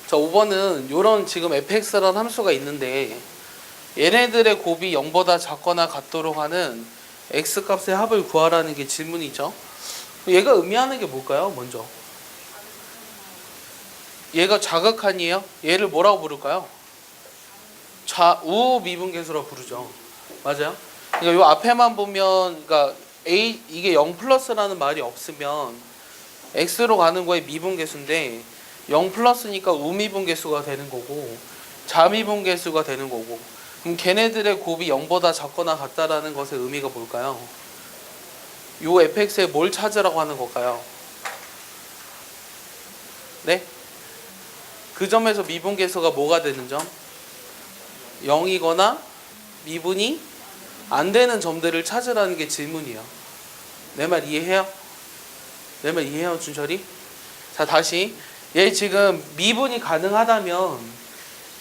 자, 5번은 요런 지금 fx라는 함수가 있는데 얘네들의 곱이 0보다 작거나 같도록 하는 x값의 합을 구하라는 게 질문이죠. 얘가 의미하는 게 뭘까요? 먼저 얘가 자극한이에요? 얘를 뭐라고 부를까요? 우미분계수라고 부르죠. 맞아요? 그러니까 요 앞에만 보면 그러니까 이게 0 플러스라는 말이 없으면 x로 가는 거에 미분계수인데 0 플러스니까 우미분계수가 되는 거고 자미분계수가 되는 거고, 그럼 걔네들의 곱이 0보다 작거나 같다라는 것의 의미가 뭘까요? 요 fx에 뭘 찾으라고 하는 걸까요? 네? 그 점에서 미분계수가 뭐가 되는 점? 0이거나 미분이 안 되는 점들을 찾으라는 게 질문이에요. 내 말 이해해요? 내 말 이해해요, 준철이? 자, 다시. 얘 지금 미분이 가능하다면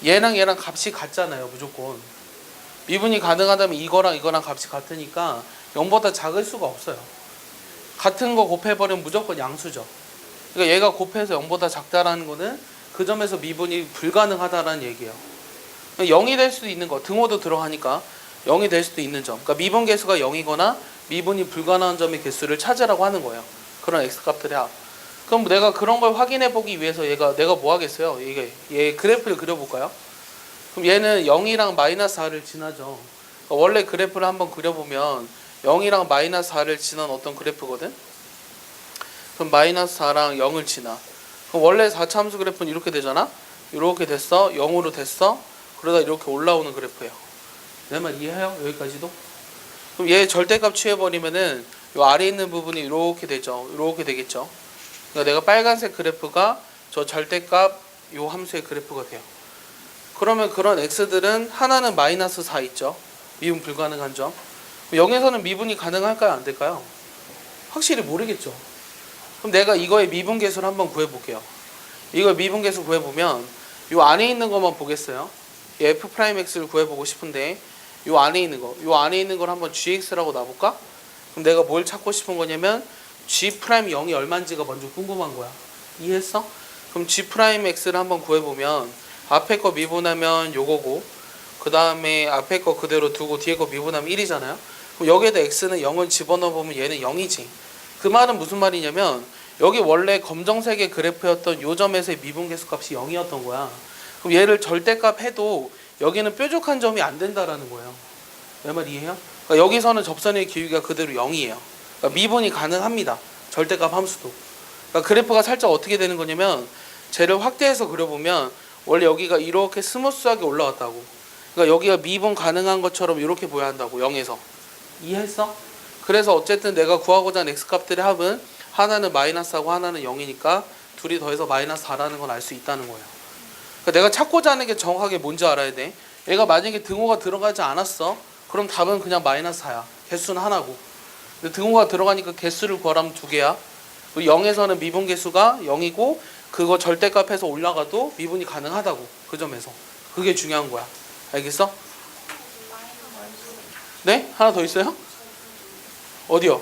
얘랑 값이 같잖아요, 무조건. 미분이 가능하다면 이거랑 값이 같으니까 0보다 작을 수가 없어요. 같은 거 곱해버리면 무조건 양수죠. 그러니까 얘가 곱해서 0보다 작다라는 거는 그 점에서 미분이 불가능하다라는 얘기예요. 0이 될 수도 있는 거, 등호도 들어가니까 0이 될 수도 있는 점. 그러니까 미분계수가 0이거나 미분이 불가능한 점의 개수를 찾으라고 하는 거예요. 그런 x값들의 합. 그럼 내가 그런 걸 확인해 보기 위해서 내가 뭐 하겠어요? 얘 그래프를 그려볼까요? 그럼 얘는 0이랑 마이너스 4를 지나죠. 그러니까 원래 그래프를 한번 그려보면 0이랑 마이너스 4를 지난 어떤 그래프거든? 그럼 마이너스 4랑 0을 지나. 그럼 원래 4차함수 그래프는 이렇게 되잖아? 이렇게 됐어. 0으로 됐어. 그러다 이렇게 올라오는 그래프예요. 내 말 이해해요? 여기까지도? 그럼 얘 절대값 취해버리면은 요 아래에 있는 부분이 이렇게 되죠. 이렇게 되겠죠. 그러니까 내가 빨간색 그래프가 저 절대값 요 함수의 그래프가 돼요. 그러면 그런 x들은 하나는 마이너스 4 있죠. 미분 불가능한 점. 0에서는 미분이 가능할까요? 안 될까요? 확실히 모르겠죠. 그럼 내가 이거의 미분계수를 한번 구해볼게요. 이거 미분계수 구해보면 요 안에 있는 것만 보겠어요. 이 f'x를 구해보고 싶은데 요 안에 있는 걸 한번 gx라고 놔볼까? 그럼 내가 뭘 찾고 싶은 거냐면 g'0이 얼마인지가 먼저 궁금한 거야. 이해했어? 그럼 g'x를 한번 구해보면 앞에 거 미분하면 요거고, 그 다음에 앞에 거 그대로 두고 뒤에 거 미분하면 1이잖아요. 그럼 여기에다 x는 0을 집어넣어보면 얘는 0이지. 그 말은 무슨 말이냐면 여기 원래 검정색의 그래프였던 요 점에서의 미분계수 값이 0이었던 거야. 그럼 얘를 절대값 해도 여기는 뾰족한 점이 안 된다라는 거예요. 내 말 이해해요? 그러니까 여기서는 접선의 기울기가 그대로 0이에요. 그러니까 미분이 가능합니다. 절대값 함수도. 그러니까 그래프가 살짝 어떻게 되는 거냐면 쟤를 확대해서 그려보면 원래 여기가 이렇게 스무스하게 올라왔다고. 그러니까 여기가 미분 가능한 것처럼 이렇게 보여야 한다고. 0에서. 이해했어? 그래서 어쨌든 내가 구하고자 하는 x값들의 합은 하나는 마이너스하고 하나는 0이니까 둘이 더해서 마이너스 4라는 건 알 수 있다는 거예요. 그러니까 내가 찾고자 하는 게 정확하게 뭔지 알아야 돼. 얘가 만약에 등호가 들어가지 않았어. 그럼 답은 그냥 마이너스 4야. 개수는 하나고. 근데 등호가 들어가니까 개수를 구하라면 2개야. 0에서는 미분계수가 0이고 그거 절대값에서 올라가도 미분이 가능하다고. 그 점에서. 그게 중요한 거야. 알겠어? 네? 하나 더 있어요? 어디요?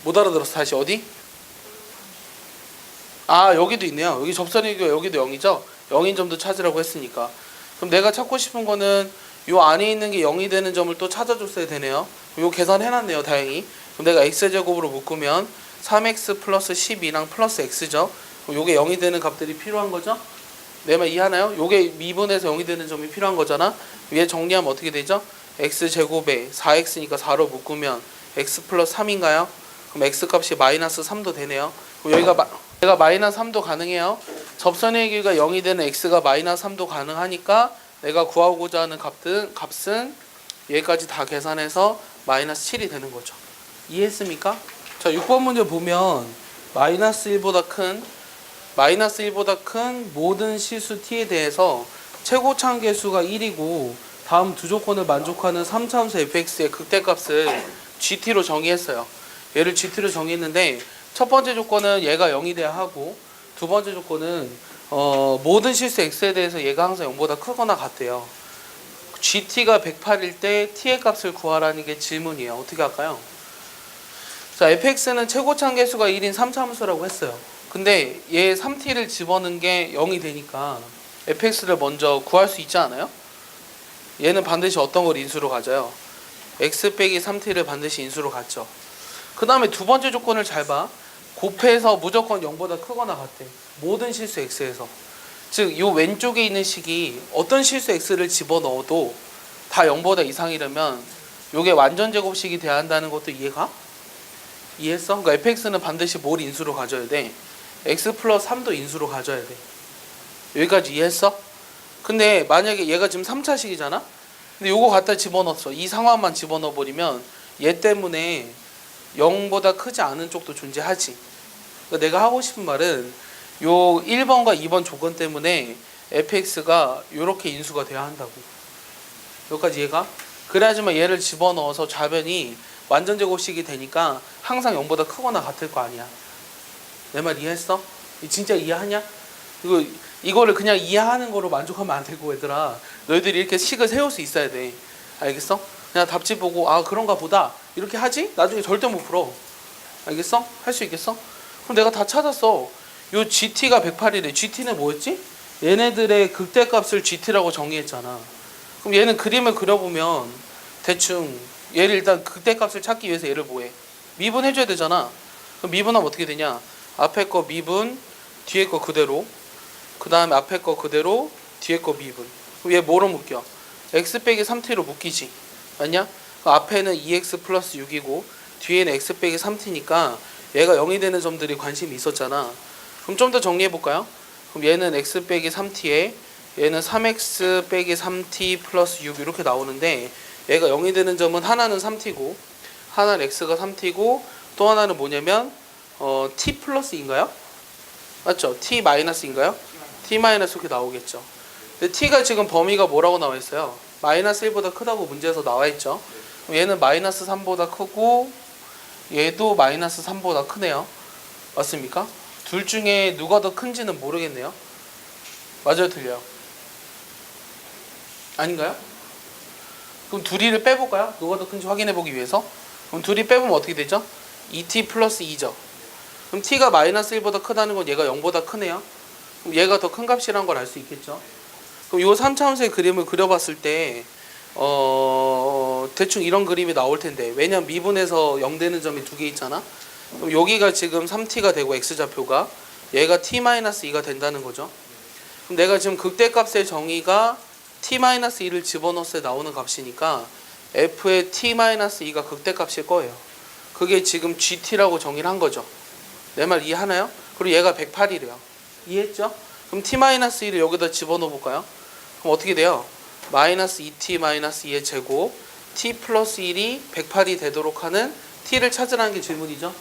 못 알아들었어. 다시 어디? 아, 여기도 있네요. 여기 접선의 기울기가 여기도 0이죠? 0인 점도 찾으라고 했으니까. 그럼 내가 찾고 싶은 거는 요 안에 있는 게 0이 되는 점을 또 찾아줬어야 되네요. 요 계산해놨네요, 다행히. 그럼 내가 x제곱으로 묶으면 3x 플러스 12랑 플러스 x죠. 그럼 요게 0이 되는 값들이 필요한 거죠? 내 말 이해하나요? 요게 미분에서 0이 되는 점이 필요한 거잖아. 얘 정리하면 어떻게 되죠? x제곱에 4x니까 4로 묶으면 x 플러스 3인가요? 그럼 x값이 마이너스 3도 되네요. 그럼 여기가 마이너스 3도 가능해요. 접선의 길이가 0이 되는 x가 마이너스 3도 가능하니까 내가 구하고자 하는 값은 얘까지 다 계산해서 마이너스 7이 되는 거죠. 이해했습니까? 자, 6번 문제 보면 마이너스 1보다 큰 모든 실수 t에 대해서 최고차항 계수가 1이고 다음 두 조건을 만족하는 3차함수 fx의 극대값을 gt로 정의했어요. 얘를 gt로 정의했는데 첫 번째 조건은 얘가 0이 돼야 하고 두 번째 조건은 모든 실수 x에 대해서 얘가 항상 0보다 크거나 같대요. gt가 108일 때 t의 값을 구하라는 게 질문이에요. 어떻게 할까요? 자, fx는 최고차항 계수가 1인 3차함수라고 했어요. 근데 얘 3t를 집어넣은 게 0이 되니까 fx를 먼저 구할 수 있지 않아요? 얘는 반드시 어떤 걸 인수로 가져요? x 빼기 3t를 반드시 인수로 갖죠. 그 다음에 두 번째 조건을 잘 봐. 곱해서 무조건 0보다 크거나 같대. 모든 실수 x에서. 즉, 이 왼쪽에 있는 식이 어떤 실수 x를 집어넣어도 다 0보다 이상이라면 이게 완전 제곱식이 돼야 한다는 것도 이해가? 이해했어? 그러니까 fx는 반드시 뭘 인수로 가져야 돼? x 플러스 3도 인수로 가져야 돼. 여기까지 이해했어? 근데 만약에 얘가 지금 3차식이잖아? 근데 요거 갖다 집어넣었어. 이 상황만 집어넣어 버리면 얘 때문에 0보다 크지 않은 쪽도 존재하지. 그러니까 내가 하고 싶은 말은 요 1번과 2번 조건 때문에 fx가 요렇게 인수가 돼야 한다고. 여기까지 이해가? 그래야지만 얘를 집어넣어서 좌변이 완전 제곱식이 되니까 항상 0보다 크거나 같을 거 아니야. 내 말 이해했어? 진짜 이해하냐? 이거를 그냥 이해하는 거로 만족하면 안 되고, 얘들아. 너희들이 이렇게 식을 세울 수 있어야 돼. 알겠어? 그냥 답지 보고 아 그런가 보다 이렇게 하지? 나중에 절대 못 풀어. 알겠어? 할 수 있겠어? 그럼 내가 다 찾았어. 요 GT가 108이래. GT는 뭐였지? 얘네들의 극대값을 GT라고 정의했잖아. 그럼 얘는 그림을 그려보면 대충 얘를 일단 극대값을 찾기 위해서 얘를 뭐해? 미분해줘야 되잖아. 그럼 미분하면 어떻게 되냐? 앞에 거 미분, 뒤에 거 그대로. 그 다음에 앞에 거 그대로, 뒤에 거 미분. 그럼 얘 뭐로 묶여? x 빼기 3t로 묶이지. 맞냐? 앞에는 2x 플러스 6이고 뒤에는 x 빼기 3t니까 얘가 0이 되는 점들이 관심이 있었잖아. 그럼 좀 더 정리해볼까요? 그럼 얘는 x 빼기 3t에 얘는 3x 빼기 3t 플러스 6 이렇게 나오는데 얘가 0이 되는 점은 하나는 3t고 하나는 x가 3t고 또 하나는 뭐냐면 t 플러스인가요? 맞죠? t 마이너스인가요? t 마이너스 이렇게 나오겠죠. 근데 t가 지금 범위가 뭐라고 나와 있어요? 마이너스 1보다 크다고 문제에서 나와 있죠. 얘는 마이너스 3보다 크고 얘도 마이너스 3보다 크네요. 맞습니까? 둘 중에 누가 더 큰지는 모르겠네요. 맞아요, 틀려요? 아닌가요? 그럼 둘이를 빼볼까요? 누가 더 큰지 확인해보기 위해서. 그럼 둘이 빼보면 어떻게 되죠? 2t 플러스 2죠. 그럼 t가 마이너스 1보다 크다는 건 얘가 0보다 크네요. 그럼 얘가 더 큰 값이라는 걸 알 수 있겠죠. 그럼 이 3차원수의 그림을 그려봤을 때 대충 이런 그림이 나올 텐데, 왜냐면 미분에서 0 되는 점이 두 개 있잖아. 그럼 여기가 지금 3t가 되고 x좌표가 얘가 t-2가 된다는 거죠. 그럼 내가 지금 극대값의 정의가 t-2를 집어넣었을 때 나오는 값이니까 f의 t-2가 극대값일 거예요. 그게 지금 gt라고 정의를 한 거죠. 내 말 이해하나요? 그리고 얘가 108이래요. 이해했죠? 그럼 t-1을 여기다 집어넣어 볼까요? 그럼 어떻게 돼요? 마이너스 2t-2의 제곱 t 플러스 1이 108이 되도록 하는 t를 찾으라는 게 질문이죠.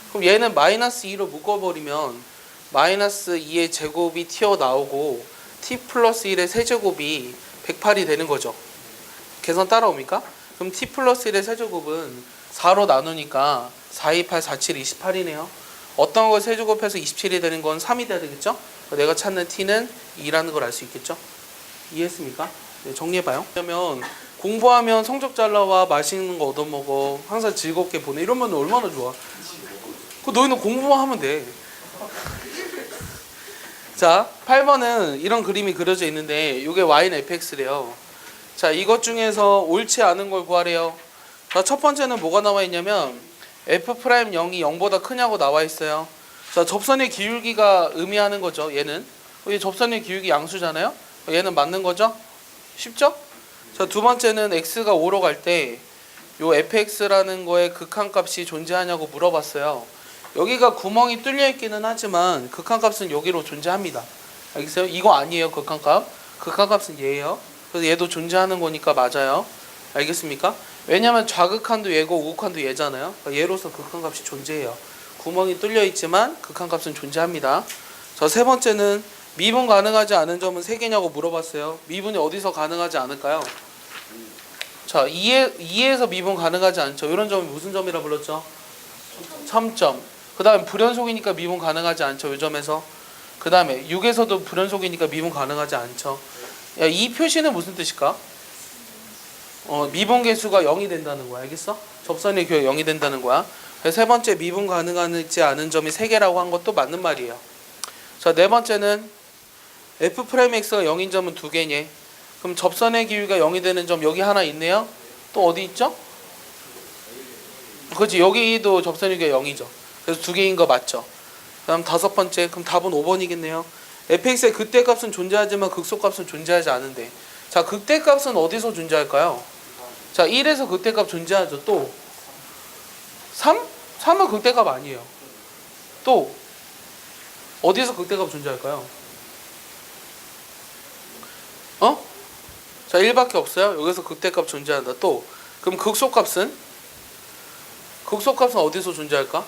그럼 얘는 마이너스 2로 묶어버리면 마이너스 2의 제곱이 튀어나오고 t 플러스 1의 세제곱이 108이 되는 거죠. 계산 따라옵니까? 그럼 t 플러스 1의 세제곱은 4로 나누니까 4, 2, 8, 4, 7, 28이네요. 어떤 걸 세제곱해서 27이 되는 건 3이 돼야 되겠죠? 내가 찾는 t는 2라는 걸 알 수 있겠죠? 이해했습니까? 네, 정리해봐요. 그러면 공부하면 성적 잘 나와, 맛있는 거 얻어먹어, 항상 즐겁게 보내, 이러면 얼마나 좋아. 그 너희는 공부만 하면 돼. 자, 8번은 이런 그림이 그려져 있는데 이게 y는 fx래요. 자, 이것 중에서 옳지 않은 걸 구하래요. 자, 첫 번째는 뭐가 나와 있냐면 f'0이 0보다 크냐고 나와 있어요. 자, 접선의 기울기가 의미하는 거죠. 얘는 이 접선의 기울기 양수잖아요. 얘는 맞는 거죠? 쉽죠? 자, 두 번째는 x가 5로 갈 때 요 fx라는 거에 극한값이 존재하냐고 물어봤어요. 여기가 구멍이 뚫려 있기는 하지만 극한값은 여기로 존재합니다. 알겠어요? 이거 아니에요, 극한값. 극한값은 얘예요. 그래서 얘도 존재하는 거니까 맞아요. 알겠습니까? 왜냐면 좌극한도 얘고 우극한도 얘잖아요. 그러니까 얘로서 극한값이 존재해요. 구멍이 뚫려 있지만 극한값은 존재합니다. 자, 세 번째는 미분 가능하지 않은 점은 3개냐고 물어봤어요. 미분이 어디서 가능하지 않을까요? 자, 2에서 미분 가능하지 않죠. 이런 점이 무슨 점이라 불렀죠? 첨점. 그 다음에 불연속이니까 미분 가능하지 않죠. 이 점에서. 그 다음에 6에서도 불연속이니까 미분 가능하지 않죠. 야, 이 표시는 무슨 뜻일까? 미분 개수가 0이 된다는 거야. 알겠어? 접선의 교역 0이 된다는 거야. 세 번째 미분 가능하지 않은 점이 3개라고 한 것도 맞는 말이에요. 자, 네 번째는 f'x가 0인 점은 2개니. 그럼 접선의 기울기가 0이 되는 점 여기 하나 있네요. 또 어디 있죠? 그렇지, 여기도 접선의 기울기가 0이죠. 그래서 2개인 거 맞죠? 그다음 다섯 번째, 그럼 답은 5번이겠네요. fx의 극대값은 존재하지만 극소값은 존재하지 않은데. 자, 극대값은 어디서 존재할까요? 자, 1에서 극대값 존재하죠. 또 3? 3은 극대값 아니에요. 또 어디서 극대값 존재할까요? 자, 1밖에 없어요. 여기서 극대값 존재한다. 또 그럼 극소값은 어디서 존재할까?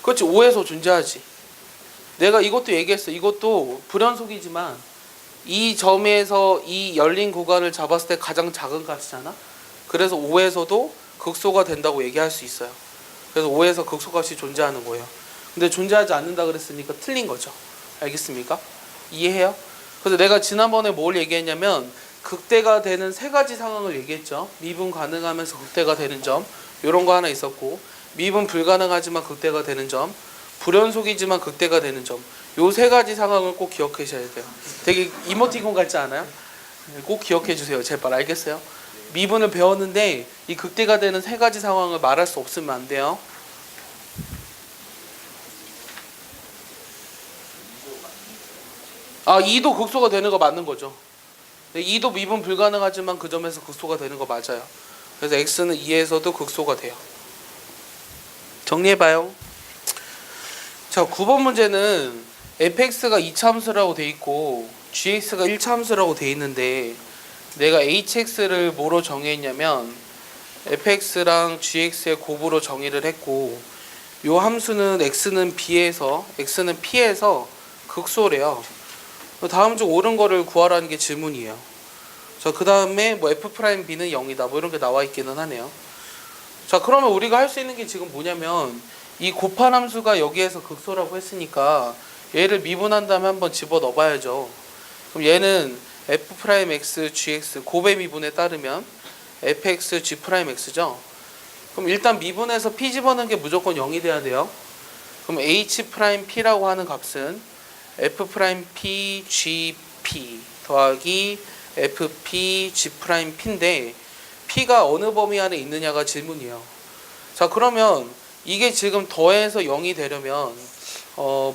그렇지, 5에서 존재하지. 내가 이것도 얘기했어. 이것도 불연속이지만 이 점에서 이 열린 구간을 잡았을 때 가장 작은 값이잖아. 그래서 5에서도 극소가 된다고 얘기할 수 있어요. 그래서 5에서 극소값이 존재하는 거예요. 근데 존재하지 않는다 그랬으니까 틀린 거죠. 알겠습니까? 이해해요? 그래서 내가 지난번에 뭘 얘기했냐면 극대가 되는 3가지 상황을 얘기했죠. 미분 가능하면서 극대가 되는 점, 이런 거 하나 있었고, 미분 불가능하지만 극대가 되는 점, 불연속이지만 극대가 되는 점, 요 3가지 상황을 꼭 기억하셔야 돼요. 되게 이모티콘 같지 않아요? 꼭 기억해 주세요. 제발. 알겠어요? 미분을 배웠는데 이 극대가 되는 3가지 상황을 말할 수 없으면 안 돼요. 아, 2도 극소가 되는 거 맞는 거죠. 2도 미분 불가능하지만 그 점에서 극소가 되는 거 맞아요. 그래서 x는 2에서도 극소가 돼요. 정리해봐요. 자, 9번 문제는 fx가 2차함수라고 돼 있고 gx가 1차함수라고 돼 있는데 내가 hx를 뭐로 정의했냐면 fx랑 gx의 곱으로 정의를 했고, 요 함수는 x는 p에서 극소래요. 다음 중 옳은 거를 구하라는 게 질문이에요. 자, 그 다음에 뭐 f'b는 0이다 뭐 이런 게 나와 있기는 하네요. 자, 그러면 우리가 할 수 있는 게 지금 뭐냐면 이 곱한 함수가 여기에서 극소라고 했으니까 얘를 미분한 다음에 한번 집어 넣어봐야죠. 그럼 얘는 f'x, gx 곱의 미분에 따르면 fx, g'x죠. 그럼 일단 미분해서 p 집어넣는 게 무조건 0이 돼야 돼요. 그럼 h'p라고 하는 값은 f'p, gp 더하기 fp, g'p인데 p가 어느 범위 안에 있느냐가 질문이에요. 자, 그러면 이게 지금 더해서 0이 되려면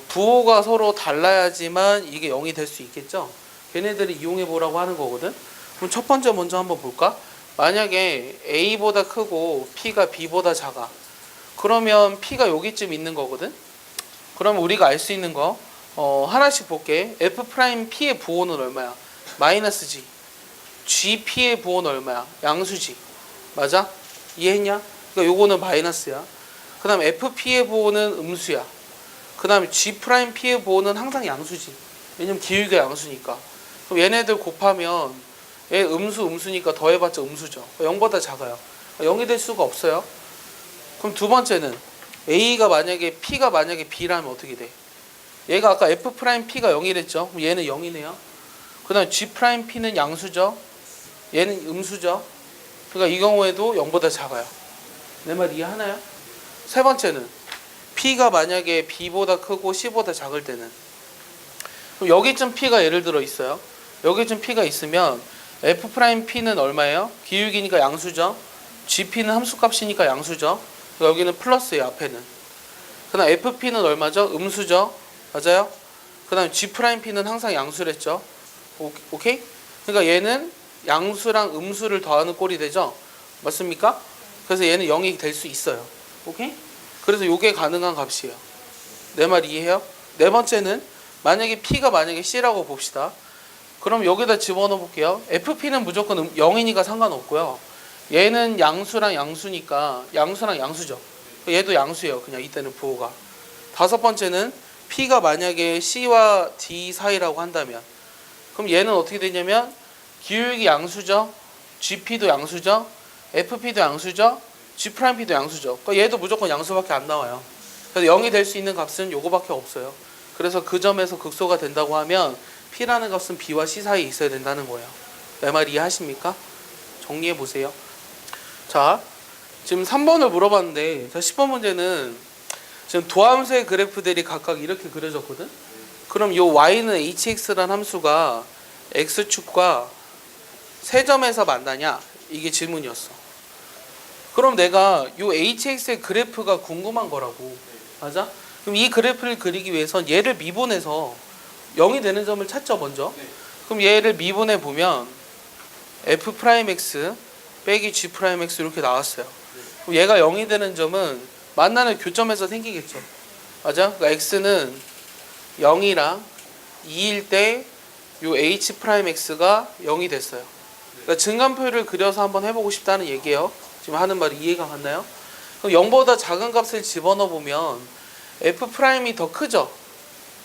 부호가 서로 달라야지만 이게 0이 될 수 있겠죠. 걔네들이 이용해 보라고 하는 거거든. 그럼 첫 번째 먼저 한번 볼까? 만약에 a보다 크고 p가 b보다 작아. 그러면 p가 여기쯤 있는 거거든. 그러면 우리가 알 수 있는 거 하나씩 볼게. f'p의 부호는 얼마야? 마이너스 g. gp의 부호는 얼마야? 양수지. 맞아? 이해했냐? 그러니까 요거는 마이너스야. 그 다음 fp의 부호는 음수야. 그 다음에 g'p의 부호는 항상 양수지. 왜냐면 기울기가 양수니까. 그럼 얘네들 곱하면 얘 음수니까 더해봤자 음수죠. 0보다 작아요. 0이 될 수가 없어요. 그럼 두 번째는 p가 만약에 b라면 어떻게 돼? 얘가 아까 f'p가 0이랬죠. 그럼 얘는 0이네요. 그 다음 g'p는 양수죠. 얘는 음수죠. 그러니까 이 경우에도 0보다 작아요. 내 말 이해하나요? 세 번째는 p가 만약에 b보다 크고 c보다 작을 때는, 그럼 여기쯤 p가 예를 들어 있어요. 여기쯤 p가 있으면 f'p는 얼마예요? 기울기니까 양수죠. gp는 함수값이니까 양수죠. 그러니까 여기는 플러스예요. 앞에는. 그 다음 fp는 얼마죠? 음수죠. 맞아요? 그 다음 g'p는 항상 양수랬죠. 오케이? 그러니까 얘는 양수랑 음수를 더하는 꼴이 되죠. 맞습니까? 그래서 얘는 0이 될 수 있어요. 오케이? 그래서 요게 가능한 값이에요. 내 말 이해해요? 네 번째는 만약에 p가 c라고 봅시다. 그럼 여기다 집어넣어 볼게요. fp는 무조건 0이니까 상관없고요. 얘는 양수랑 양수니까 양수랑 양수죠. 얘도 양수예요. 그냥 이때는 부호가. 다섯 번째는 p가 만약에 c와 d 사이라고 한다면, 그럼 얘는 어떻게 되냐면 기울기 양수죠. gp도 양수죠. fp도 양수죠. g'p도 양수죠. 그러니까 얘도 무조건 양수밖에 안 나와요. 그래서 0이 될 수 있는 값은 요거밖에 없어요. 그래서 그 점에서 극소가 된다고 하면 p라는 값은 b와 c 사이에 있어야 된다는 거예요. 내 말 이해하십니까? 정리해 보세요. 자, 지금 3번을 물어봤는데, 자 10번 문제는 지금 도함수의 그래프들이 각각 이렇게 그려졌거든. 그럼 요 y는 hx라는 함수가 x축과 세점에서 만나냐? 이게 질문이었어. 그럼 내가 요 hx의 그래프가 궁금한 거라고. 맞아? 그럼 이 그래프를 그리기 위해선 얘를 미분해서 0이 되는 점을 찾죠 먼저. 그럼 얘를 미분해 보면 f'x 빼기 g'x 이렇게 나왔어요. 그럼 얘가 0이 되는 점은 만나는 교점에서 생기겠죠. 맞아? 그러니까 x는 0이랑 2일 때 요 h'x가 0이 됐어요. 그러니까 증간표를 그려서 한번 해보고 싶다는 얘기예요. 지금 하는 말이 이해가 갔나요? 그럼 0보다 작은 값을 집어넣어 보면 f'이 더 크죠.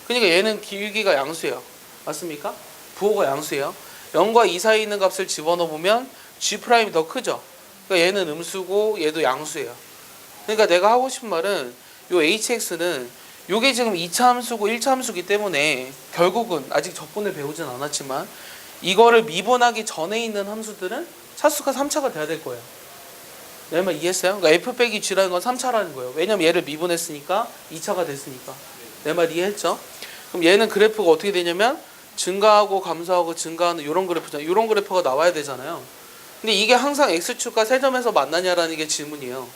그러니까 얘는 기울기가 양수예요. 맞습니까? 부호가 양수예요. 0과 2 사이에 있는 값을 집어넣어 보면 g'이 더 크죠. 그러니까 얘는 음수고 얘도 양수예요. 그러니까 내가 하고 싶은 말은 요 hx는 요게 지금 2차 함수고 1차 함수기 때문에 결국은 아직 적분을 배우진 않았지만 이거를 미분하기 전에 있는 함수들은 차수가 3차가 돼야 될 거예요. 내 말 이해했어요? 그러니까 f 빼기 g라는 건 3차라는 거예요. 왜냐면 얘를 미분했으니까 2차가 됐으니까. 내 말 이해했죠? 그럼 얘는 그래프가 어떻게 되냐면 증가하고 감소하고 증가하는 이런 그래프잖아요. 이런 그래프가 나와야 되잖아요. 근데 이게 항상 x축과 세점에서 만나냐라는 게 질문이에요.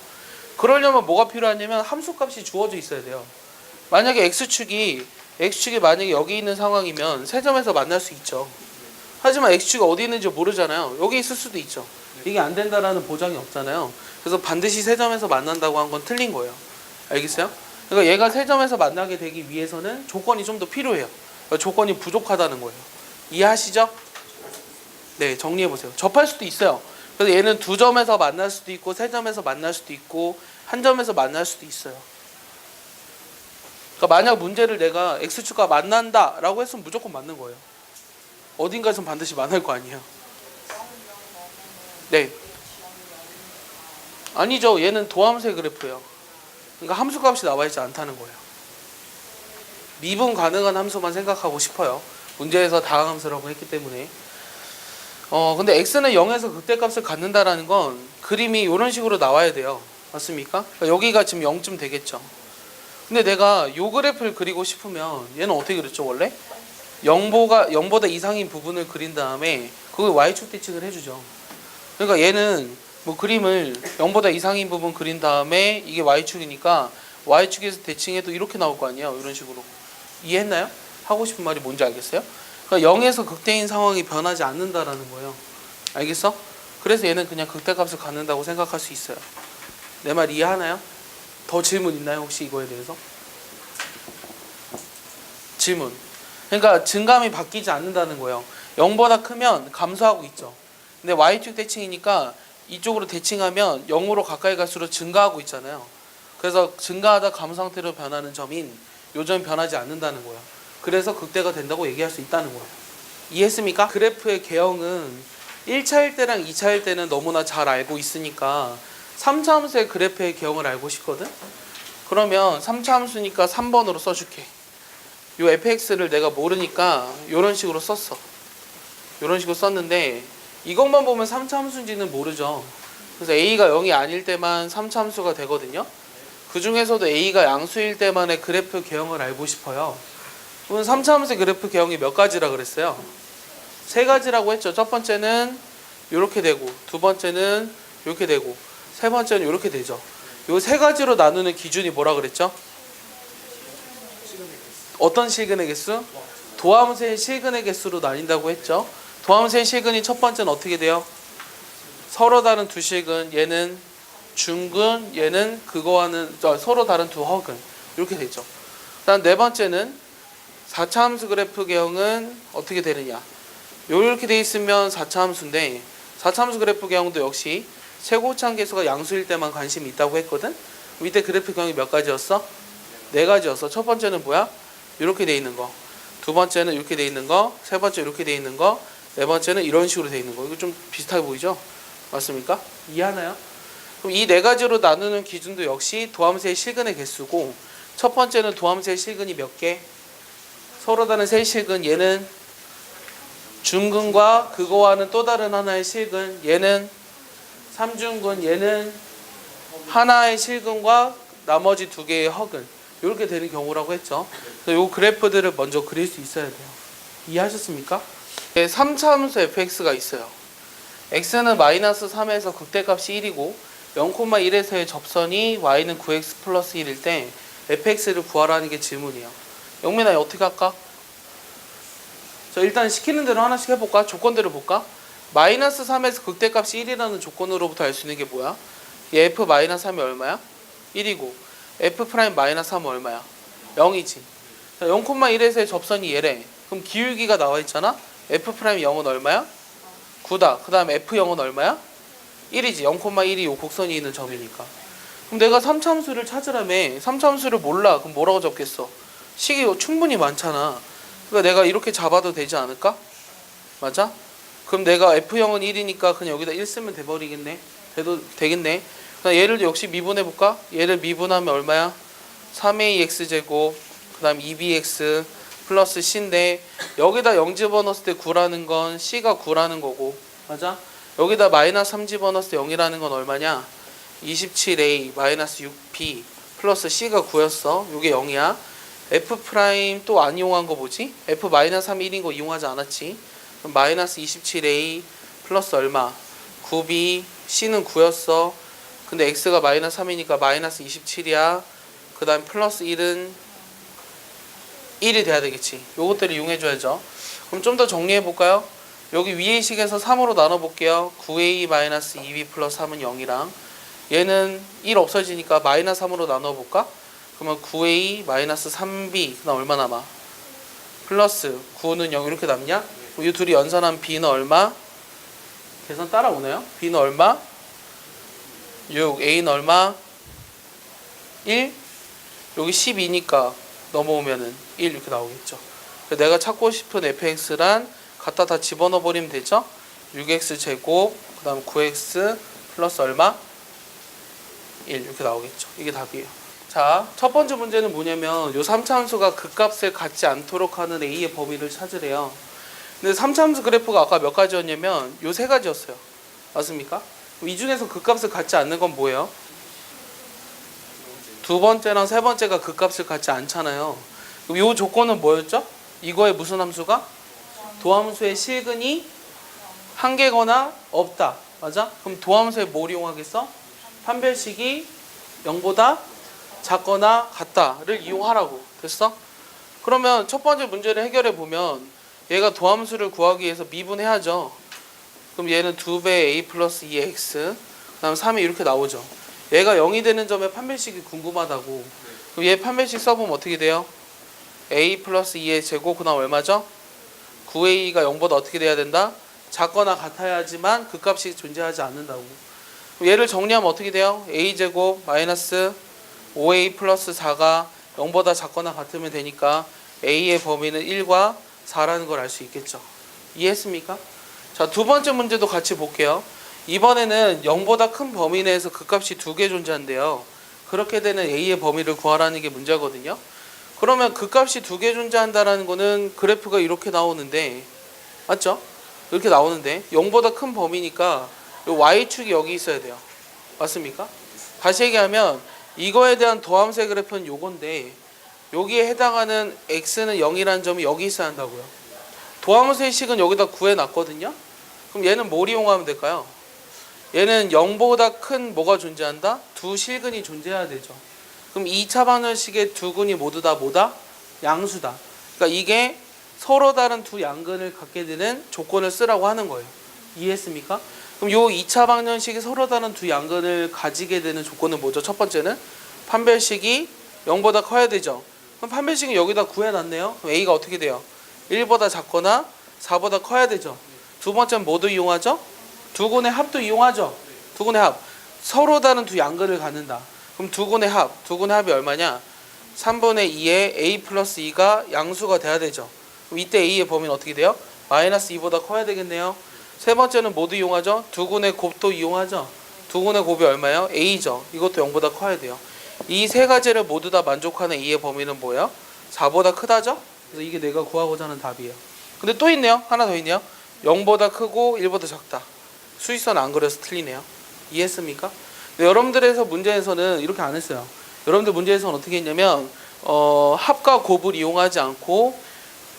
그러려면 뭐가 필요하냐면 함수값이 주어져 있어야 돼요. 만약에 x축이 만약에 여기 있는 상황이면 세점에서 만날 수 있죠. 하지만 x축이 어디 있는지 모르잖아요. 여기 있을 수도 있죠. 이게 안 된다라는 보장이 없잖아요. 그래서 반드시 세점에서 만난다고 한 건 틀린 거예요. 알겠어요? 그러니까 얘가 세점에서 만나게 되기 위해서는 조건이 좀 더 필요해요. 그러니까 조건이 부족하다는 거예요. 이해하시죠? 네, 정리해보세요. 접할 수도 있어요. 그래서 얘는 두 점에서 만날 수도 있고 세 점에서 만날 수도 있고 한 점에서 만날 수도 있어요. 그러니까 만약 문제를 내가 x축과 만난다라고 했으면 무조건 맞는 거예요. 어딘가에선 반드시 만날 거 아니에요. 네. 아니죠. 얘는 도함수의 그래프예요. 그러니까 함수값이 나와 있지 않다는 거예요. 미분 가능한 함수만 생각하고 싶어요. 문제에서 다항함수라고 했기 때문에. 근데 x는 0에서 극대값을 갖는다라는 건 그림이 이런 식으로 나와야 돼요. 맞습니까? 그러니까 여기가 지금 0쯤 되겠죠. 근데 내가 요 그래프를 그리고 싶으면 얘는 어떻게 그렸죠 원래? 0보다 이상인 부분을 그린 다음에 그걸 y축 대칭을 해주죠. 그러니까 얘는 뭐 그림을 0보다 이상인 부분 그린 다음에 이게 y축이니까 y축에서 대칭해도 이렇게 나올 거 아니에요. 이런 식으로. 이해했나요? 하고 싶은 말이 뭔지 알겠어요? 그러니까 0에서 극대인 상황이 변하지 않는다라는 거예요. 알겠어? 그래서 얘는 그냥 극대값을 갖는다고 생각할 수 있어요. 내 말 이해하나요? 더 질문 있나요? 혹시 이거에 대해서? 질문. 그러니까 증감이 바뀌지 않는다는 거예요. 0보다 크면 감소하고 있죠. 근데 y축 대칭이니까 이쪽으로 대칭하면 0으로 가까이 갈수록 증가하고 있잖아요. 그래서 증가하다 감소 상태로 변하는 점인 요 점이 변하지 않는다는 거예요. 그래서 극대가 된다고 얘기할 수 있다는 거예요. 이해했습니까? 그래프의 개형은 1차일 때랑 2차일 때는 너무나 잘 알고 있으니까 3차 함수의 그래프의 개형을 알고 싶거든? 그러면 3차 함수니까 3번으로 써줄게. 요 fx를 내가 모르니까 요런 식으로 썼어. 요런 식으로 썼는데 이것만 보면 3차 함수인지는 모르죠. 그래서 a가 0이 아닐 때만 3차 함수가 되거든요. 그 중에서도 a가 양수일 때만의 그래프 개형을 알고 싶어요. 그럼 3차 함수의 그래프 개형이 몇 가지라 그랬어요? 세 가지라고 했죠. 첫 번째는 요렇게 되고 두 번째는 요렇게 되고 세 번째는 이렇게 되죠. 요 세 가지로 나누는 기준이 뭐라 그랬죠? 어떤 실근의 개수? 도함수의 실근의 개수로 나뉜다고 했죠. 도함수의 실근이 첫 번째는 어떻게 돼요? 서로 다른 두 실근, 얘는 중근, 얘는 그거와는 서로 다른 두 허근 이렇게 되죠. 그다음 네 번째는 4차 함수 그래프 개형은 어떻게 되느냐? 이렇게 돼 있으면 4차 함수인데 4차 함수 그래프 개형도 역시 최고차항 계수가 양수일 때만 관심이 있다고 했거든. 밑에 그래프 개형이 몇 가지였어? 네 가지였어. 첫 번째는 뭐야? 이렇게 돼 있는 거. 두 번째는 이렇게 돼 있는 거. 세 번째 이렇게 돼 있는 거. 네 번째는 이런 식으로 돼 있는 거. 이거 좀 비슷하게 보이죠? 맞습니까? 이해하나요? 그럼 이 네 가지로 나누는 기준도 역시 도함수의 실근의 개수고 첫 번째는 도함수의 실근이 몇 개? 서로 다른 세 실근. 얘는 중근과 그거와는 또 다른 하나의 실근. 얘는 3중근, 얘는 하나의 실근과 나머지 두 개의 허근 이렇게 되는 경우라고 했죠. 그래서 이 그래프들을 먼저 그릴 수 있어야 돼요. 이해하셨습니까? 3차함수 fx가 있어요. x는 마이너스 3에서 극대값이 1이고 0,1에서의 접선이 y는 9x 플러스 1일 때 fx를 구하라는 게 질문이에요. 영민아 어떻게 할까? 자, 일단 시키는 대로 하나씩 해볼까? 조건대로 볼까? 마이너스 3에서 극대값이 1이라는 조건으로부터 알 수 있는 게 뭐야? 얘 f 마이너스 3이 얼마야? 1이고 f 프라임 마이너스 3은 얼마야? 0이지. 0,1에서의 접선이 얘래. 그럼 기울기가 나와 있잖아? f 프라임 0은 얼마야? 9다. 그 다음 f0은 얼마야? 1이지. 0,1이 요 곡선이 있는 점이니까. 그럼 내가 3차함수를 찾으라며. 3차함수를 몰라. 그럼 뭐라고 적겠어? 식이 충분히 많잖아. 그러니까 내가 이렇게 잡아도 되지 않을까? 맞아? 그럼 내가 f0은 1이니까 그냥 여기다 1 쓰면 돼버리겠네. 되겠네. 얘를 역시 미분해볼까? 얘를 미분하면 얼마야? 3ax제곱 그 다음 2bx 플러스 c인데 여기다 0 집어넣었을 때 9라는 건 c가 9라는 거고 맞아? 여기다 마이너스 3 집어넣었을 때 0이라는 건 얼마냐? 27a 마이너스 6b 플러스 c가 9였어. 요게 0이야. f 프라임 또 안 이용한 거 뭐지? f 마이너스 3 1인 거 이용하지 않았지? 그럼 마이너스 27a 플러스 얼마? 9b c는 9였어. 근데 x가 마이너스 3이니까 마이너스 27이야. 그 다음 플러스 1은 1이 돼야 되겠지. 요것들을 이용해줘야죠. 그럼 좀 더 정리해볼까요? 여기 위의 식에서 3으로 나눠볼게요. 9a-2b 플러스 3은 0이랑 얘는 1 없어지니까 마이너스 3으로 나눠볼까? 그러면 9a-3b 그 다음 얼마 남아? 플러스 9는 0 이렇게 남냐? 이 둘이 연산한 b는 얼마? 계산 따라오나요? b는 얼마? 6, a는 얼마? 1? 여기 12니까 넘어오면은 1 이렇게 나오겠죠. 내가 찾고 싶은 fx란 갖다 다 집어넣어 버리면 되죠. 6x 제곱 그 다음 9x 플러스 얼마? 1 이렇게 나오겠죠. 이게 답이에요. 자, 첫 번째 문제는 뭐냐면 요 3차함수가 극값을 갖지 않도록 하는 a의 범위를 찾으래요. 근데 3차함수 그래프가 아까 몇 가지였냐면 요 세 가지였어요. 맞습니까? 이 중에서 극값을 갖지 않는 건 뭐예요? 두 번째랑 세 번째가 극값을 갖지 않잖아요. 그럼 이 조건은 뭐였죠? 이거의 무슨 함수가? 도함수의 실근이 한 개거나 없다. 맞아? 그럼 도함수에 뭘 이용하겠어? 판별식이 0보다 작거나 같다를 이용하라고. 됐어? 그러면 첫 번째 문제를 해결해 보면 얘가 도함수를 구하기 위해서 미분해야죠. 그럼 얘는 2배 a 플러스 2x 그 다음 3이 이렇게 나오죠. 얘가 0이 되는 점의 판별식이 궁금하다고. 그럼 얘 판별식 써보면 어떻게 돼요? a 플러스 2의 제곱 그 다음 얼마죠? 9a가 0보다 어떻게 돼야 된다? 작거나 같아야지만 그 값이 존재하지 않는다고. 그럼 얘를 정리하면 어떻게 돼요? a제곱 마이너스 5a 플러스 4가 0보다 작거나 같으면 되니까 a의 범위는 1과 4라는 걸 알 수 있겠죠. 이해했습니까? 자, 두 번째 문제도 같이 볼게요. 이번에는 0보다 큰 범위 내에서 극값이 두 개 존재한대요. 그렇게 되는 a의 범위를 구하라는 게 문제거든요. 그러면 극값이 두 개 존재한다라는 거는 그래프가 이렇게 나오는데 맞죠? 이렇게 나오는데 0보다 큰 범위니까 y축이 여기 있어야 돼요. 맞습니까? 다시 얘기하면 이거에 대한 도함수의 그래프는 요건데 여기에 해당하는 x는 0이라는 점이 여기 있어야 한다고요. 도함수의 식은 여기다 구해놨거든요. 그럼 얘는 뭘 이용하면 될까요? 얘는 0보다 큰 뭐가 존재한다? 두 실근이 존재해야 되죠. 그럼 2차 방정식의 두 근이 모두 다 뭐다? 양수다. 그러니까 이게 서로 다른 두 양근을 갖게 되는 조건을 쓰라고 하는 거예요. 이해했습니까? 그럼 요 2차 방정식이 서로 다른 두 양근을 가지게 되는 조건은 뭐죠? 첫 번째는 판별식이 0보다 커야 되죠. 그럼 판별식은 여기다 구해놨네요. 그럼 a가 어떻게 돼요? 1보다 작거나 4보다 커야 되죠. 두 번째는 뭐도 이용하죠? 두 근의 합도 이용하죠. 두 근의 합. 서로 다른 두 양근을 갖는다. 그럼 두 근의 합이 얼마냐? 3분의 2의 a 플러스 2가 양수가 돼야 되죠. 그럼 이때 a의 범위는 어떻게 돼요? 마이너스 2보다 커야 되겠네요. 세 번째는 뭐도 이용하죠? 두 근의 곱도 이용하죠. 두 근의 곱이 얼마예요? a죠. 이것도 0보다 커야 돼요. 이 세 가지를 모두 다 만족하는 a의 범위는 뭐예요? 4보다 크다죠? 그래서 이게 내가 구하고자 하는 답이에요. 근데 또 있네요. 하나 더 있네요. 0보다 크고 1보다 작다. 수직선 안 그려서 틀리네요. 이해했습니까? 근데 여러분들에서 문제에서는 이렇게 안 했어요. 여러분들 문제에서는 어떻게 했냐면 합과 곱을 이용하지 않고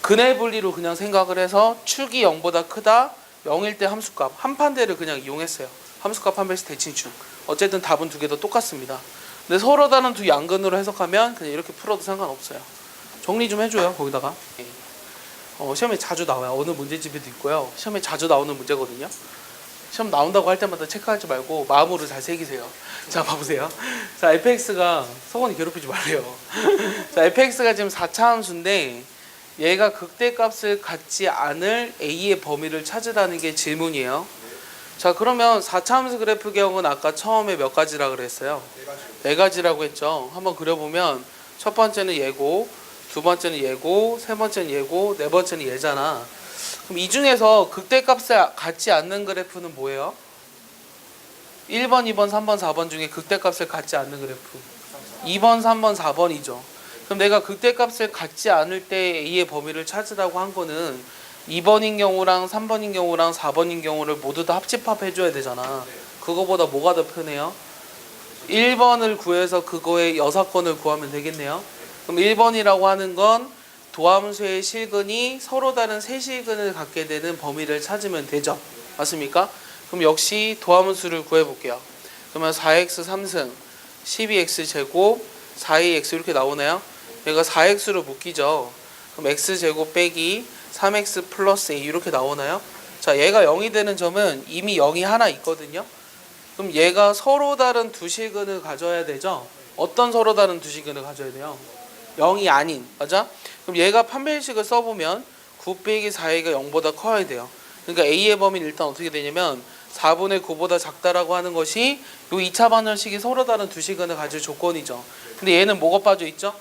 근해 분리로 그냥 생각을 해서 축이 0보다 크다 0일 때 함수값 한 판대를 그냥 이용했어요. 함수값 한 배씩 대칭축. 어쨌든 답은 두 개 다 똑같습니다. 근데 서로 다른 두 양근으로 해석하면 그냥 이렇게 풀어도 상관없어요. 정리 좀 해줘요 거기다가. 시험에 자주 나와요. 어느 문제집에도 있고요. 시험에 자주 나오는 문제거든요. 시험 나온다고 할 때마다 체크하지 말고 마음으로 잘 새기세요. 자 봐보세요. 자 fx가 성원이 괴롭히지 말래요. 자 fx가 지금 4차 함수인데 얘가 극대값을 갖지 않을 a의 범위를 찾으라는 게 질문이에요. 자 그러면 4차 함수 그래프 경우는 아까 처음에 몇 가지라 그랬어요? 네 가지라고 했죠. 한번 그려보면 첫 번째는 얘고, 두 번째는 얘고, 세 번째는 얘고, 네 번째는 얘잖아. 그럼 이 중에서 극대값을 갖지 않는 그래프는 뭐예요? 1번, 2번, 3번, 4번 중에 극대값을 갖지 않는 그래프 2번, 3번, 4번이죠. 그럼 내가 극대값을 갖지 않을 때 A의 범위를 찾으라고 한 거는 2번인 경우랑 3번인 경우랑 4번인 경우를 모두 다 합집합해줘야 되잖아. 그거보다 뭐가 더 편해요? 1번을 구해서 그거의 여사건을 구하면 되겠네요. 그럼 1번이라고 하는 건 도함수의 실근이 서로 다른 세 실근을 갖게 되는 범위를 찾으면 되죠. 맞습니까? 그럼 역시 도함수를 구해볼게요. 그러면 4x 3승 12x 제곱 4ax 이렇게 나오나요? 얘가 4x로 묶이죠. 그럼 x제곱 빼기 3x 플러스 a 이렇게 나오나요? 자, 얘가 0이 되는 점은 이미 0이 하나 있거든요. 그럼 얘가 서로 다른 두 실근을 가져야 되죠. 어떤 서로 다른 두 실근을 가져야 돼요? 0이 아닌, 맞아? 그럼 얘가 판별식을 써보면 9 빼기 4a가 0보다 커야 돼요. 그러니까 a의 범위는 일단 어떻게 되냐면 4분의 9보다 작다라고 하는 것이 요 2차 반열식이 서로 다른 두 실근을 가질 조건이죠. 근데 얘는 뭐가 빠져 있죠?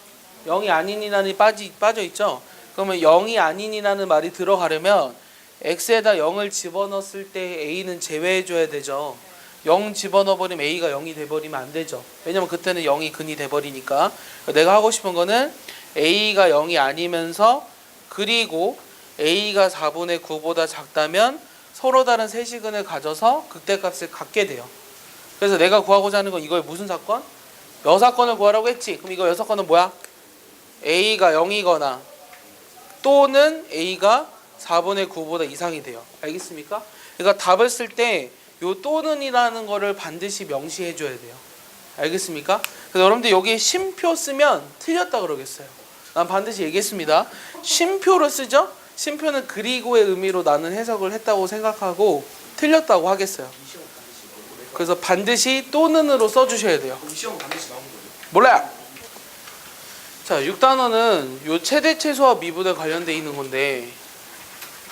0이 아닌이라는 빠져 있죠. 그러면 0이 아닌이라는 말이 들어가려면 x에다 0을 집어넣었을 때 a는 제외해줘야 되죠. 0 집어넣어버리면 a가 0이 돼버리면 안 되죠. 왜냐면 그때는 0이 근이 돼버리니까. 내가 하고 싶은 거는 a가 0이 아니면서 그리고 a가 4분의 9보다 작다면 서로 다른 세시근을 가져서 극대값을 갖게 돼요. 그래서 내가 구하고자 하는 건 이거의 무슨 사건? 여사건을 구하라고 했지. 그럼 이거 여사건은 뭐야? a가 0이거나 또는 a가 4분의 9보다 이상이 돼요. 알겠습니까? 그러니까 답을 쓸 때 요 또는이라는 거를 반드시 명시해 줘야 돼요. 알겠습니까? 그래서 여러분들 여기에 쉼표 쓰면 틀렸다 그러겠어요. 난 반드시 얘기했습니다. 쉼표를 쓰죠? 쉼표는 그리고의 의미로 나는 해석을 했다고 생각하고 틀렸다고 하겠어요. 그래서 반드시 또는으로 써주셔야 돼요. 몰라요. 자, 6단원은 요 최대 최소와 미분에 관련돼 있는 건데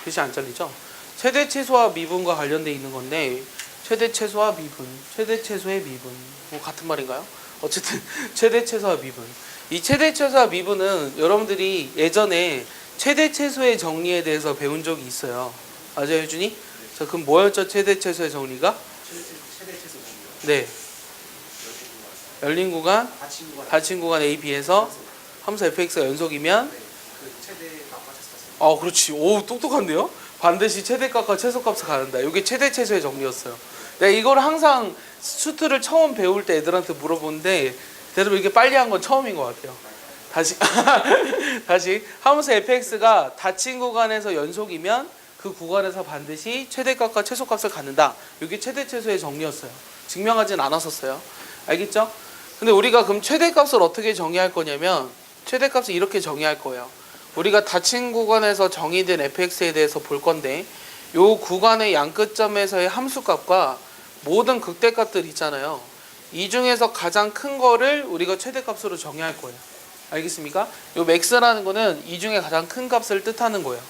글씨 안 잘리죠? 최대 최소와 미분과 관련돼 있는 건데 최대 최소와 미분, 최대 최소의 미분 뭐 같은 말인가요? 어쨌든 최대 최소와 미분. 이 최대 최소와 미분은 여러분들이 예전에 최대 최소의 정리에 대해서 배운 적이 있어요. 맞아요, 유준이? 자, 그럼 뭐였죠? 최대 최소의 정리가? 최대 최소 정리. 네. 열린 구간, 닫힌 구간 A, B에서 함수 fx가 연속이면 그 최대값과 최소값. 그렇지. 오, 똑똑한데요? 반드시 최대값과 최소값을 가른다. 이게 최대 최소의 정리였어요. 내가 이걸 항상 수트를 처음 배울 때 애들한테 물어보는데 대부분 이렇게 빨리 한 건 처음인 것 같아요. 다시 함수 fx가 닫힌 구간에서 연속이면 그 구간에서 반드시 최대값과 최소값을 갖는다. 이게 최대 최소의 정리였어요. 증명하진 않았었어요. 알겠죠? 근데 우리가 그럼 최대값을 어떻게 정의할 거냐면 최대값을 이렇게 정의할 거예요. 우리가 닫힌 구간에서 정의된 fx에 대해서 볼 건데 요 구간의 양끝점에서의 함수값과 모든 극대값들 있잖아요. 이 중에서 가장 큰 거를 우리가 최대값으로 정의할 거예요. 알겠습니까? 요 max라는 거는 이 중에 가장 큰 값을 뜻하는 거예요.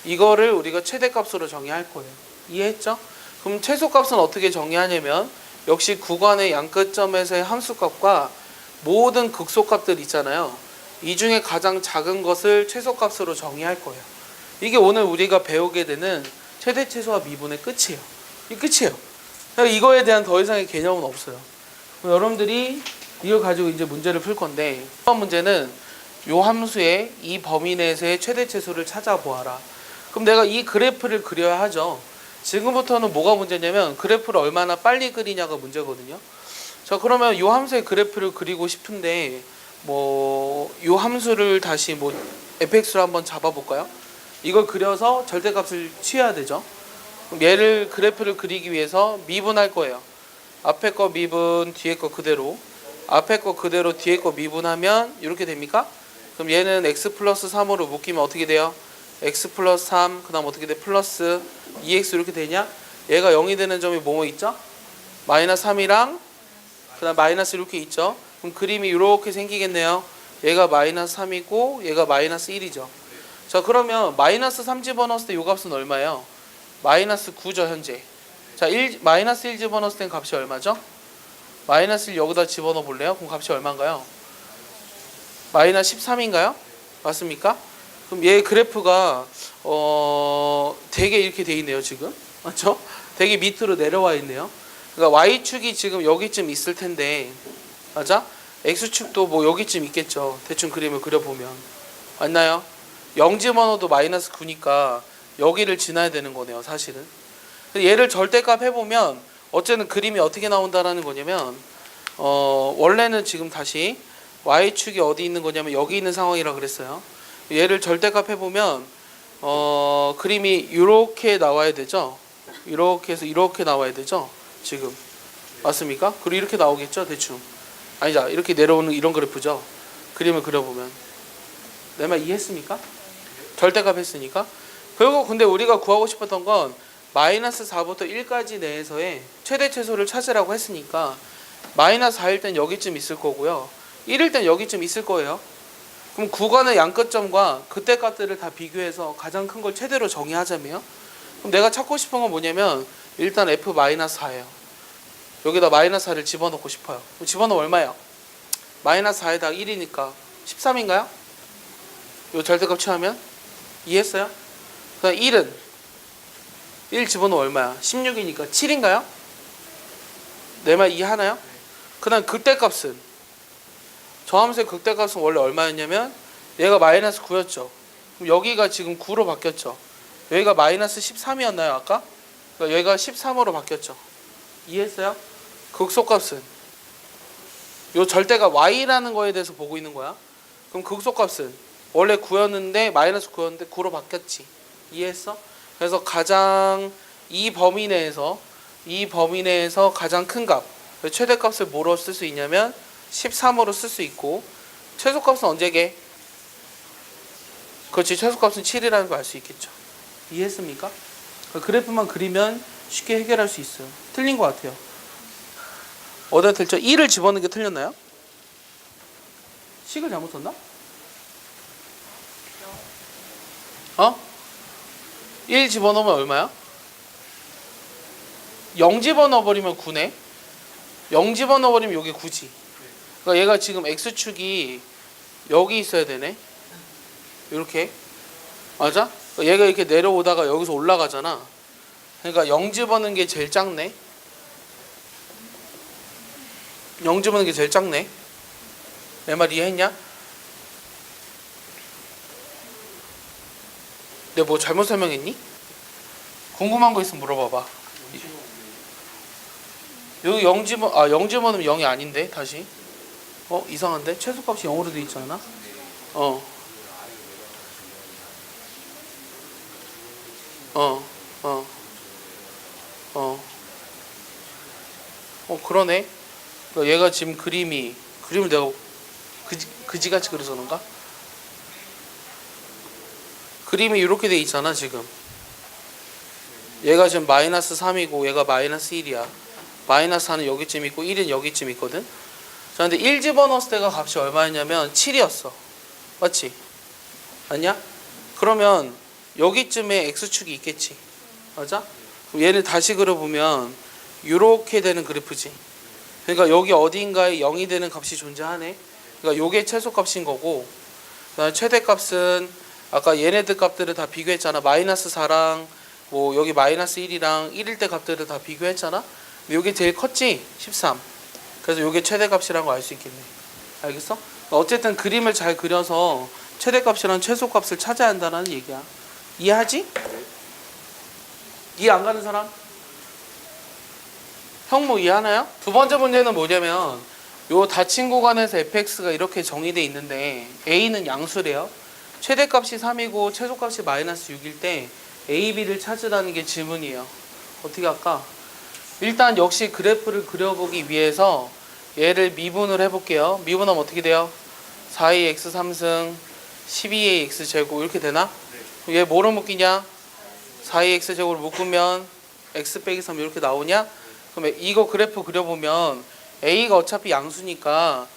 이거를 우리가 최대값으로 정의할 거예요. 이해했죠? 그럼 최소값은 어떻게 정의하냐면 역시 구간의 양끝점에서의 함수값과 모든 극소값들 있잖아요. 이 중에 가장 작은 것을 최소값으로 정의할 거예요. 이게 오늘 우리가 배우게 되는 최대 최소와 미분의 끝이에요. 이 끝이에요. 이거에 대한 더 이상의 개념은 없어요. 여러분들이 이걸 가지고 이제 문제를 풀 건데 이번 문제는 요 함수의 이 범위 내에서의 최대 최소를 찾아보아라. 그럼 내가 이 그래프를 그려야 하죠. 지금부터는 뭐가 문제냐면 그래프를 얼마나 빨리 그리냐가 문제거든요. 자, 그러면 이 함수의 그래프를 그리고 싶은데 뭐 이 함수를 다시 뭐 fx로 한번 잡아볼까요? 이걸 그려서 절대값을 취해야 되죠. 그럼 얘를 그래프를 그리기 위해서 미분할 거예요. 앞에 거 미분, 뒤에 거 그대로. 앞에 거 그대로, 뒤에 거 미분하면 이렇게 됩니까? 그럼 얘는 x 플러스 3으로 묶이면 어떻게 돼요? x 플러스 3, 그 다음 어떻게 돼? 플러스 2x 이렇게 되냐? 얘가 0이 되는 점이 뭐뭐 있죠? 마이너스 3이랑 그 다음 마이너스 이렇게 있죠? 그럼 그림이 이렇게 생기겠네요. 얘가 마이너스 3이고 얘가 마이너스 1이죠. 자, 그러면 마이너스 3 집어넣었을 때 이 값은 얼마예요? 마이너스 9죠 현재. 자, 마이너스 1 집어넣었을 땐 값이 얼마죠? 마이너스 1 여기다 집어넣어 볼래요? 그럼 값이 얼마인가요? 마이너스 13인가요? 맞습니까? 그럼 얘 그래프가 되게 이렇게 돼 있네요 지금. 맞죠? 되게 밑으로 내려와 있네요. 그러니까 y축이 지금 여기쯤 있을 텐데, 맞아? x축도 뭐 여기쯤 있겠죠. 대충 그림을 그려보면. 맞나요? 0 집어넣어도 마이너스 9니까 여기를 지나야 되는 거네요 사실은. 얘를 절대값 해보면 어쨌든 그림이 어떻게 나온다라는 거냐면 원래는 지금 다시 y축이 어디 있는 거냐면 여기 있는 상황이라 그랬어요. 얘를 절대값 해보면 그림이 이렇게 나와야 되죠. 이렇게 해서 이렇게 나와야 되죠 지금. 맞습니까? 그리고 이렇게 나오겠죠 대충. 아니자, 이렇게 내려오는 이런 그래프죠. 그림을 그려보면. 내 말 이해했습니까? 절대값 했으니까. 그리고 근데 우리가 구하고 싶었던 건 마이너스 4부터 1까지 내에서의 최대 최소를 찾으라고 했으니까 마이너스 4일 땐 여기쯤 있을 거고요. 1일 땐 여기쯤 있을 거예요. 그럼 구간의 양끝점과 그때 값들을 다 비교해서 가장 큰 걸 최대로 정의하자면요. 그럼 내가 찾고 싶은 건 뭐냐면 일단 f-4예요. 여기다 마이너스 4를 집어넣고 싶어요. 그럼 집어넣으면 얼마예요? 마이너스 4에다가 1이니까 13인가요? 요 절대값 취하면? 이해했어요? 그다음 1은 1 집어넣으면 얼마야? 16이니까 7인가요? 내 말 이해하나요? 그 다음 극대값은 저 함수의 극대값은 원래 얼마였냐면 얘가 마이너스 9였죠. 그럼 여기가 지금 9로 바뀌었죠. 여기가 마이너스 13이었나요 아까? 그러니까 여기가 13으로 바뀌었죠. 이해했어요? 극소값은 요 절대가 y라는 거에 대해서 보고 있는 거야. 그럼 극소값은 원래 9였는데 마이너스 9였는데 9로 바뀌었지. 이해했어? 그래서 가장 이 범위 내에서 가장 큰 값, 최대값을 뭐로 쓸 수 있냐면 13으로 쓸 수 있고, 최소값은 언제게? 그렇지, 최소값은 7이라는 걸 알 수 있겠죠. 이해했습니까? 그래프만 그리면 쉽게 해결할 수 있어요. 틀린 것 같아요. 어디다 틀죠? 1을 집어넣는 게 틀렸나요? 식을 잘못 썼나? 1 집어넣으면 얼마야? 0 집어넣어버리면 9네. 0 집어넣어버리면 여기 9지. 그러니까 얘가 지금 x축이 여기 있어야 되네. 이렇게. 맞아? 그러니까 얘가 이렇게 내려오다가 여기서 올라가잖아. 그러니까 0 집어넣는 게 제일 작네. 0 집어넣는 게 제일 작네. 내 말 이해했냐? 내가 뭐 잘못 설명했니? 궁금한 거 있으면 물어봐봐. 여기 0 집어넣으면 0이 아닌데 다시. 이상한데? 최소값이 0으로 돼 있지 않아? 그러네. 그러니까 얘가 지금 그림을 내가 그지같이 그려서 그런가? 그림이 이렇게 돼 있잖아 지금. 얘가 지금 마이너스 3이고 얘가 마이너스 1이야. 마이너스 4는 여기쯤 있고 1은 여기쯤 있거든. 자, 근데 1 집어넣었을 때가 값이 얼마였냐면 7이었어. 맞지? 아니야? 그러면 여기쯤에 x축이 있겠지. 맞아? 그럼 얘를 다시 그려보면 이렇게 되는 그래프지. 그러니까 여기 어디인가에 0이 되는 값이 존재하네. 그러니까 요게 최소값인 거고, 그다음에 최대값은 아까 얘네들 값들을 다 비교했잖아. 마이너스 4랑 뭐 여기 마이너스 1이랑 1일 때 값들을 다 비교했잖아. 근데 요게 제일 컸지? 13. 그래서 요게 최대값이라는 거 알 수 있겠네. 알겠어? 어쨌든 그림을 잘 그려서 최대값이랑 최소값을 찾아야 한다는 얘기야. 이해하지? 이해 안 가는 사람? 형모 이해하나요? 두 번째 문제는 뭐냐면 요 닫힌 구간에서 fx가 이렇게 정의되어 있는데 a는 양수래요. 최대값이 3이고 최소값이 마이너스 6일 때 a, b를 찾으라는 게 질문이에요. 어떻게 할까? 일단 역시 그래프를 그려보기 위해서 얘를 미분을 해볼게요. 미분하면 어떻게 돼요? 4ax 3승 12ax 제곱 이렇게 되나? 얘 뭐로 묶이냐? 4ax 제곱을 묶으면 x 빼기 3 이렇게 나오냐? 그럼 이거 그래프 그려보면 a가 어차피 양수니까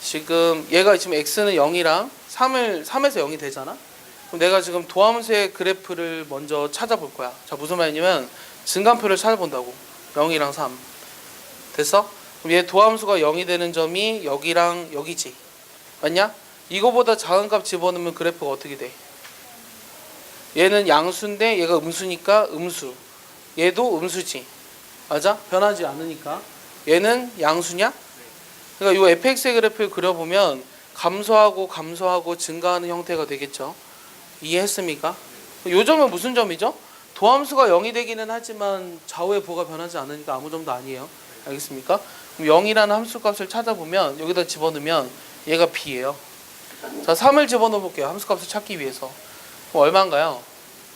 지금 얘가 지금 x는 0이랑 3에서 0이 되잖아? 그럼 내가 지금 도함수의 그래프를 먼저 찾아볼 거야. 자, 무슨 말이냐면 증간표를 찾아본다고. 0이랑 3. 됐어? 그럼 얘 도함수가 0이 되는 점이 여기랑 여기지. 맞냐? 이거보다 작은 값 집어넣으면 그래프가 어떻게 돼? 얘는 양수인데 얘가 음수니까 음수. 얘도 음수지. 맞아? 변하지 않으니까. 얘는 양수냐? 그러니까 이 fx의 그래프를 그려보면 감소하고 증가하는 형태가 되겠죠. 이해했습니까? 이 점은 무슨 점이죠? 도함수가 0이 되기는 하지만 좌우의 부호가 변하지 않으니까 아무 점도 아니에요. 알겠습니까? 그럼 0이라는 함수값을 찾아보면 여기다 집어넣으면 얘가 b예요. 자, 3을 집어넣어 볼게요. 함수값을 찾기 위해서. 그럼 얼마인가요?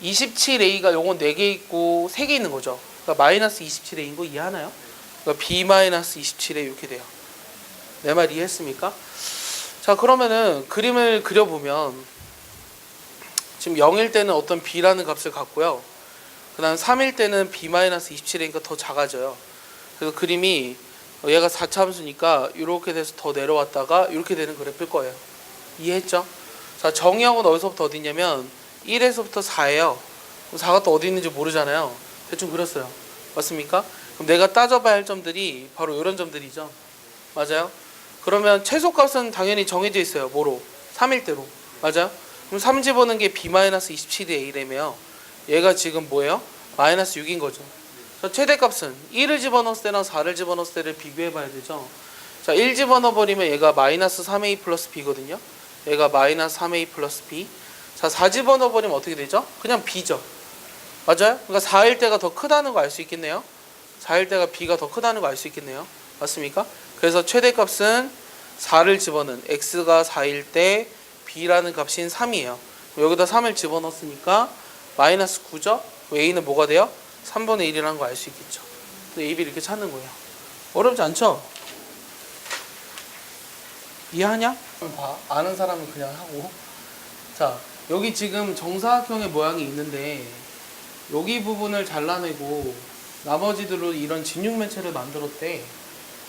27a가 요건 4개 있고 3개 있는 거죠. 그러니까 마이너스 27a인 거 이해하나요? 그러니까 b 마이너스 27a 이렇게 돼요. 내 말 이해했습니까? 자, 그러면은 그림을 그려보면 지금 0일 때는 어떤 b라는 값을 갖고요. 그 다음 3일 때는 b 마이너스 27a니까 더 작아져요. 그래서 그림이 얘가 4차 함수니까 이렇게 돼서 더 내려왔다가 이렇게 되는 그래프일 거예요. 이해했죠? 자, 정의하고는 어디서부터 어디 있냐면 1에서부터 4예요. 4가 또 어디 있는지 모르잖아요. 대충 그렸어요. 맞습니까? 그럼 내가 따져봐야 할 점들이 바로 이런 점들이죠. 맞아요? 그러면 최소값은 당연히 정해져 있어요. 뭐로? 3일 대로. 맞아요? 그럼 3 집어넣은 게 b-27a래며 얘가 지금 뭐예요? 마이너스 6인 거죠. 자, 최대값은 1을 집어넣었을 때랑 4를 집어넣었을 때를 비교해 봐야 되죠. 자, 1 집어넣어 버리면 얘가 마이너스 3a 플러스 b거든요. 얘가 마이너스 3a 플러스 b. 자, 4 집어넣어 버리면 어떻게 되죠? 그냥 b죠. 맞아요? 그러니까 4일 때가 더 크다는 거 알 수 있겠네요. 4일 때가 b가 더 크다는 거 알 수 있겠네요. 맞습니까? 그래서 최대값은 4를 집어넣은 x가 4일 때 b라는 값인 3이에요. 여기다 3을 집어넣었으니까 마이너스 9죠? a는 뭐가 돼요? 3분의 1이라는 거 알 수 있겠죠. a, b 이렇게 찾는 거예요. 어렵지 않죠? 이해하냐? 봐. 아는 사람은 그냥 하고. 자, 여기 지금 정사각형의 모양이 있는데 여기 부분을 잘라내고 나머지들로 이런 진육면체를 만들었대.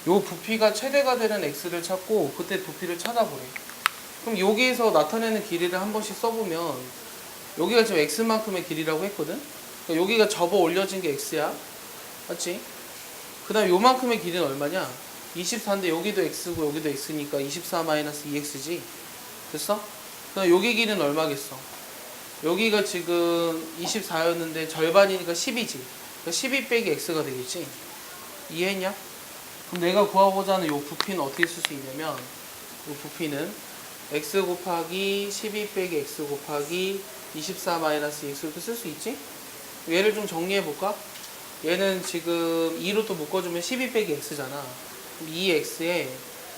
요 부피가 최대가 되는 x를 찾고 그때 부피를 찾아보래. 그럼 여기에서 나타내는 길이를 한 번씩 써보면 여기가 지금 x만큼의 길이라고 했거든? 그러니까 여기가 접어 올려진 게 x야. 맞지? 그 다음 요만큼의 길이는 얼마냐? 24인데 여기도 x고 여기도 x니까 24-2x지. 됐어? 그 다음 여기 길이는 얼마겠어? 여기가 지금 24였는데 절반이니까 10이지. 그러니까 12 빼기 x가 되겠지. 이해했냐? 그럼 내가 구하고자 하는 요 부피는 어떻게 쓸 수 있냐면 요 부피는 x 곱하기 12 빼기 x 곱하기 24-2x 이렇게 쓸 수 있지? 얘를 좀 정리해 볼까? 얘는 지금 2로 또 묶어주면 12 빼기 x잖아. 그럼 2x에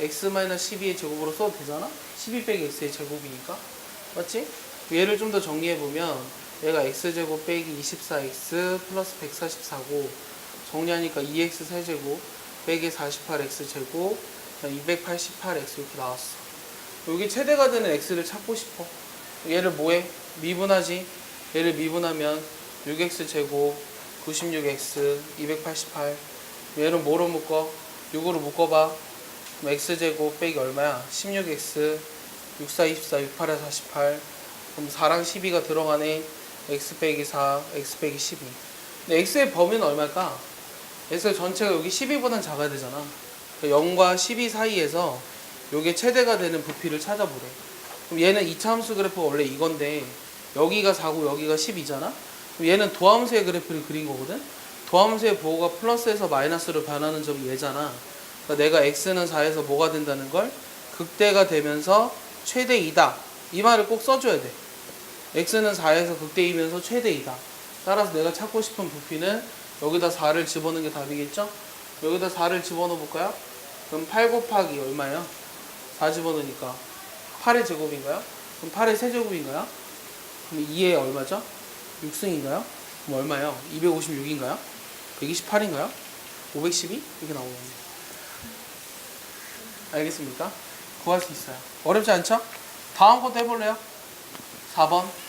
x-12의 제곱으로 써도 되잖아? 12 빼기 x의 제곱이니까. 맞지? 얘를 좀 더 정리해 보면 얘가 x제곱 빼기 24x 플러스 144고 정리하니까 2x 세제곱 빼기 48x제곱 288x 이렇게 나왔어. 여기 최대가 되는 x를 찾고 싶어. 얘를 뭐해? 미분하지. 얘를 미분하면 6x제곱 96x 288. 얘를 뭐로 묶어? 6으로 묶어봐. 그럼 x제곱 빼기 얼마야? 16x 64, 24, 68에 48. 그럼 4랑 12가 들어가네. x 빼기 4, x 빼기 12. 근데 x의 범위는 얼마일까? x 전체가 여기 12보단 작아야 되잖아. 그러니까 0과 12 사이에서 요게 최대가 되는 부피를 찾아보래. 그럼 얘는 2차 함수 그래프가 원래 이건데 여기가 4고 여기가 10이잖아. 그럼 얘는 도함수의 그래프를 그린 거거든. 도함수의 부호가 플러스에서 마이너스로 변하는 점이 얘잖아. 그러니까 내가 x는 4에서 뭐가 된다는 걸 극대가 되면서 최대 2다. 이 말을 꼭 써줘야 돼. x는 4에서 극대이면서 최대 2다. 따라서 내가 찾고 싶은 부피는 여기다 4를 집어넣는 게 답이겠죠? 여기다 4를 집어넣어 볼까요? 그럼 8 곱하기 얼마예요? 4 집어넣으니까 8의 제곱인가요? 그럼 8의 세제곱인가요? 그럼 2의 얼마죠? 6승인가요? 그럼 얼마예요? 256인가요? 128인가요? 512? 이렇게 나오거든요. 알겠습니까? 구할 수 있어요. 어렵지 않죠? 다음 것도 해볼래요? 4번.